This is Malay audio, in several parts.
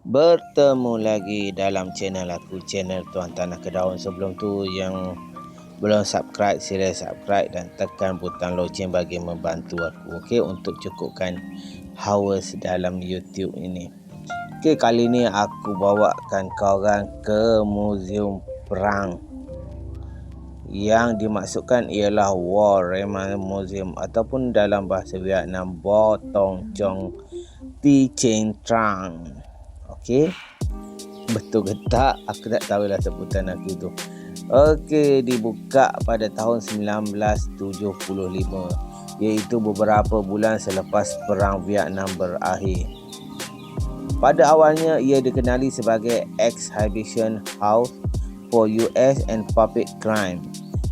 Bertemu lagi dalam channel aku, channel Tuan Tanah Kedaun. Sebelum tu yang belum subscribe, sila subscribe dan tekan butang loceng bagi membantu aku, okey, untuk cukupkan hours dalam YouTube ini. Okey, kali ni aku bawakan korang ke Museum Perang. Yang dimaksudkan ialah War Remembrance Museum ataupun dalam bahasa Vietnam Bo Tong Chong Ti Chen Trang. Okey, betul ke tak? Aku tak tahulah sebutan aku tu. Okey, dibuka pada tahun 1975, iaitu beberapa bulan selepas Perang Vietnam berakhir. Pada awalnya ia dikenali sebagai Exhibition House for US and Public Crime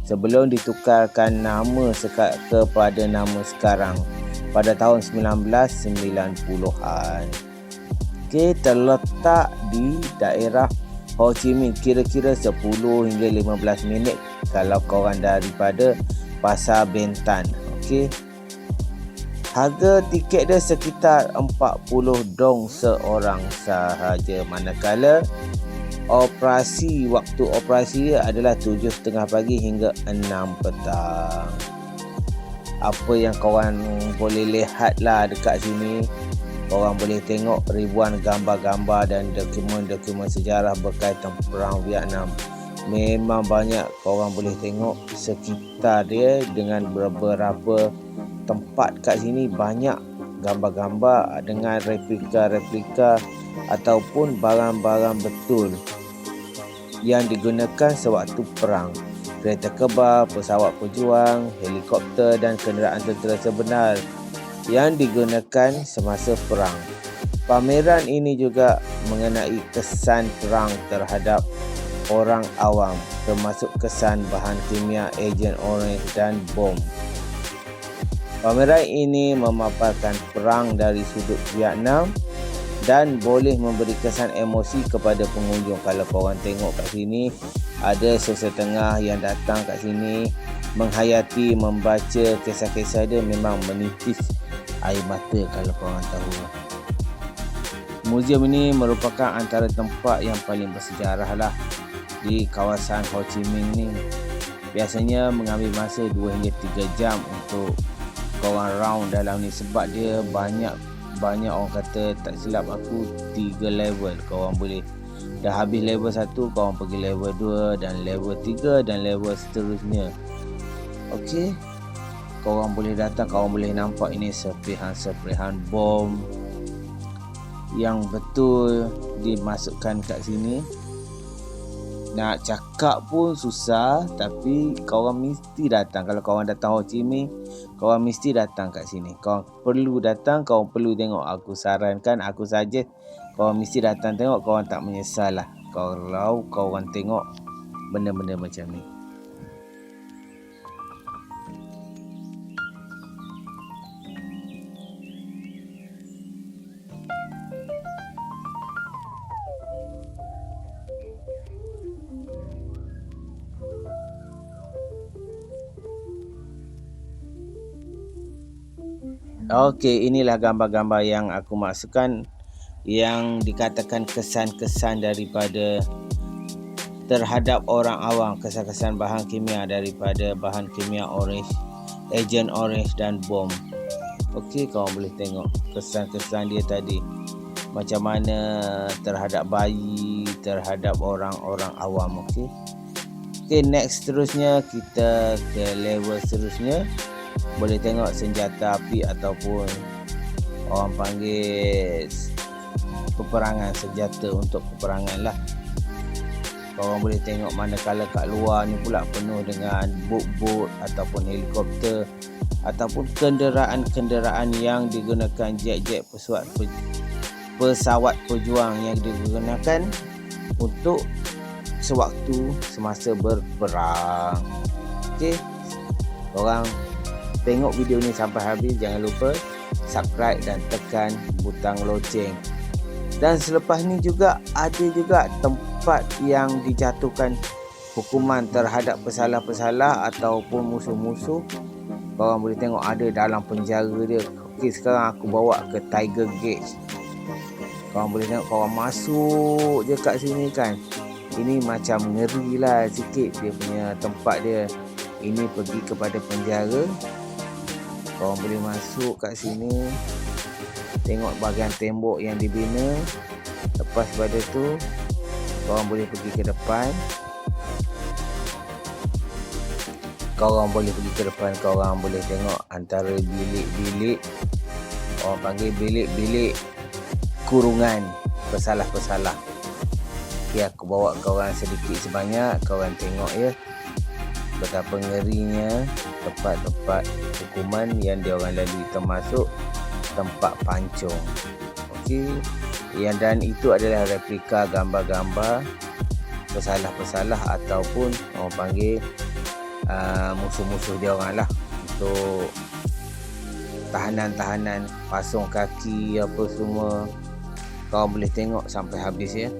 sebelum ditukarkan nama kepada nama sekarang pada tahun 1990-an. Okey, terletak di daerah Ho Chi Minh, kira-kira 10 hingga 15 minit kalau korang daripada Pasar Bentan. Okey. Harga tiket dia sekitar 40 dong seorang sahaja, manakala waktu operasi dia adalah 7.30 pagi hingga 6 petang. Apa yang korang boleh lihat lah dekat sini, korang boleh tengok ribuan gambar-gambar dan dokumen-dokumen sejarah berkaitan Perang Vietnam. Memang banyak korang boleh tengok sekitar dia, dengan beberapa tempat kat sini banyak gambar-gambar dengan replika-replika ataupun barang-barang betul yang digunakan sewaktu perang. Kereta kebal, pesawat pejuang, helikopter dan kenderaan tentera sebenar yang digunakan semasa perang. Pameran ini juga mengenai kesan perang terhadap orang awam, termasuk kesan bahan kimia, ejen orange dan bom. Pameran ini memaparkan perang dari sudut Vietnam dan boleh memberi kesan emosi kepada pengunjung. Kalau korang tengok kat sini, ada sesetengah yang datang kat sini menghayati, membaca kisah-kisah dia, memang menitis air mata kalau korang tahu. Museum ini merupakan antara tempat yang paling bersejarah lah di kawasan Ho Chi Minh ni. Biasanya mengambil masa 2 hingga 3 jam untuk korang round dalam ni, sebab dia banyak orang kata, tak silap aku, 3 level. Korang boleh dah habis level 1, korang pergi level 2 dan level 3 dan level seterusnya. Okey, korang boleh datang, korang boleh nampak ini serpihan-serpihan bom yang betul dimasukkan kat sini. Nak cakap pun susah, tapi korang mesti datang. Kalau korang datang Ho Chi Minh, korang mesti datang kat sini. Korang perlu datang, korang perlu tengok. Aku sarankan, aku suggest korang mesti datang tengok. Korang tak menyesal lah kalau korang tengok benda-benda macam ni. Okey, inilah gambar-gambar yang aku maksudkan, yang dikatakan kesan-kesan daripada terhadap orang awam, kesan-kesan bahan kimia, daripada bahan kimia orange, ejen orange dan bom. Okey, korang boleh tengok kesan-kesan dia tadi, macam mana terhadap bayi, terhadap orang-orang awam. Okey, next seterusnya kita ke level seterusnya. Boleh tengok senjata api ataupun orang panggil peperangan, senjata untuk peperangan lah. Korang boleh tengok manakala kat luar ni pula penuh dengan bot-bot ataupun helikopter ataupun kenderaan-kenderaan yang digunakan jet-jet, pesawat pejuang yang digunakan untuk sewaktu semasa berperang. Okey, korang tengok video ni sampai habis. Jangan lupa subscribe dan tekan butang loceng. Dan selepas ni juga ada juga tempat yang dijatuhkan hukuman terhadap pesalah-pesalah ataupun musuh-musuh Korang boleh tengok ada dalam penjara dia. Okey, sekarang aku bawa ke Tiger Gate. Korang boleh tengok, korang masuk je kat sini kan. Ini macam ngeri lah sikit dia punya tempat dia. Ini pergi kepada penjara. Korang boleh masuk kat sini. Tengok bahagian tembok yang dibina. Lepas pada tu, korang boleh pergi ke depan. Korang boleh pergi ke depan, korang boleh tengok antara bilik-bilik, orang panggil bilik-bilik kurungan pesalah-pesalah. Okay, aku bawa korang sedikit sebanyak, korang tengok ya betapa ngerinya tempat-tempat hukuman yang diorang lalui, termasuk tempat pancung. Okey, dan itu adalah replika gambar-gambar pesalah-pesalah ataupun orang panggil musuh-musuh dia orang lah, untuk tahanan-tahanan, pasung kaki apa semua. Kau boleh tengok sampai habis ya.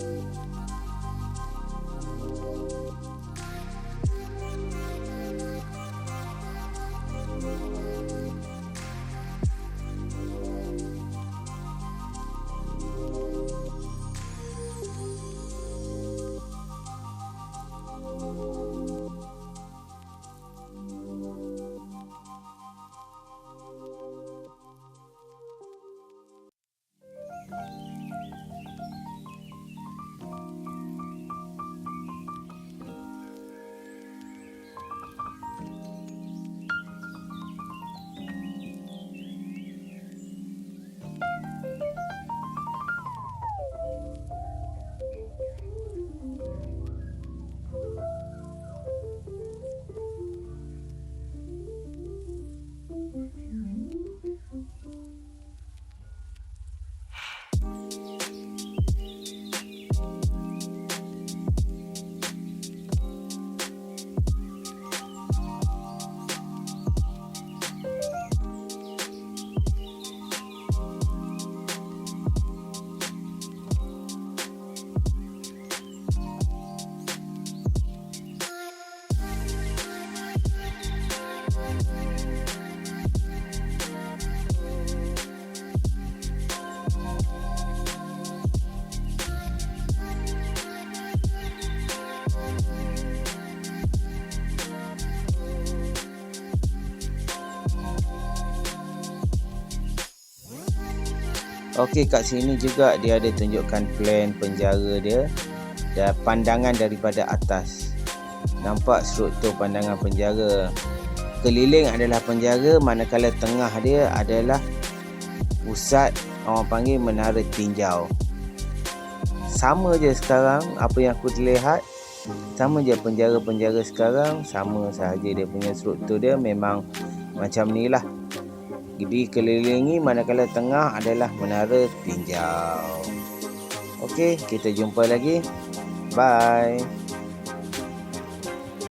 Okey, kat sini juga dia ada tunjukkan plan penjara dia dan pandangan daripada atas. Nampak struktur pandangan penjara. Keliling adalah penjara, manakala tengah dia adalah pusat orang panggil menara tinjau. Sama je sekarang apa yang aku lihat. Sama je penjara-penjara sekarang, sama sahaja dia punya struktur dia memang macam ni lah. Dikelilingi, manakala tengah adalah menara tinjau. Okey, kita jumpa lagi. Bye.